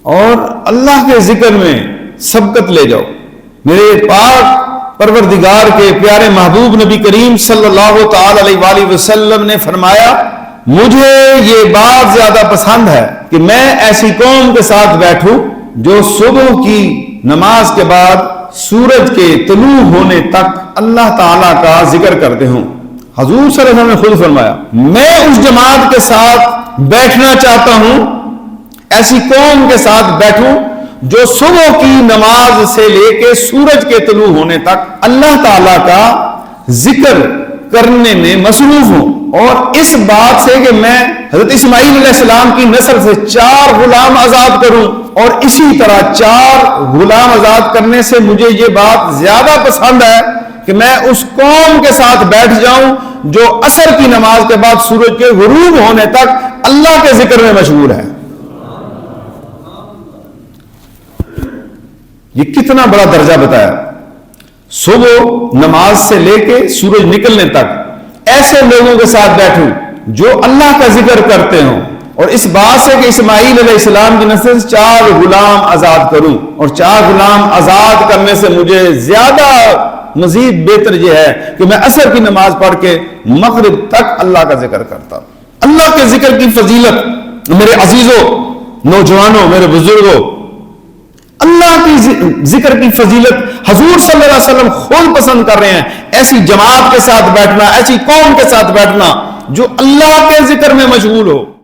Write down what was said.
اور اللہ کے ذکر میں سبقت لے جاؤ. میرے پاک پروردگار کے پیارے محبوب نبی کریم صلی اللہ تعالی علیہ وآلہ وسلم نے فرمایا مجھے یہ بات زیادہ پسند ہے کہ میں ایسی قوم کے ساتھ بیٹھوں جو صبح کی نماز کے بعد سورج کے طلوع ہونے تک اللہ تعالیٰ کا ذکر کرتے ہوں. حضور صلی اللہ علیہ وسلم نے خود فرمایا میں اس جماعت کے ساتھ بیٹھنا چاہتا ہوں، ایسی قوم کے ساتھ بیٹھوں جو صبح کی نماز سے لے کے سورج کے طلوع ہونے تک اللہ تعالیٰ کا ذکر کرنے میں مصروف ہوں. اور اس بات سے کہ میں حضرت اسماعیل علیہ السلام کی نسل سے 4 غلام آزاد کروں، اور اسی طرح 4 غلام آزاد کرنے سے مجھے یہ بات زیادہ پسند ہے کہ میں اس قوم کے ساتھ بیٹھ جاؤں جو عصر کی نماز کے بعد سورج کے غروب ہونے تک اللہ کے ذکر میں مشغول ہے. یہ کتنا بڑا درجہ بتایا. صبح نماز سے لے کے سورج نکلنے تک ایسے لوگوں کے ساتھ بیٹھوں جو اللہ کا ذکر کرتے ہوں، اور اس بات سے کہ اسماعیل علیہ السلام کی نسل سے 4 غلام آزاد کروں، اور 4 غلام آزاد کرنے سے مجھے زیادہ مزید بہتر یہ ہے کہ میں عصر کی نماز پڑھ کے مغرب تک اللہ کا ذکر کرتا ہوں. اللہ کے ذکر کی فضیلت میرے عزیزوں، نوجوانوں، میرے بزرگوں، اللہ کی ذکر کی فضیلت حضور صلی اللہ علیہ وسلم خود پسند کر رہے ہیں. ایسی جماعت کے ساتھ بیٹھنا، ایسی قوم کے ساتھ بیٹھنا جو اللہ کے ذکر میں مشغول ہو.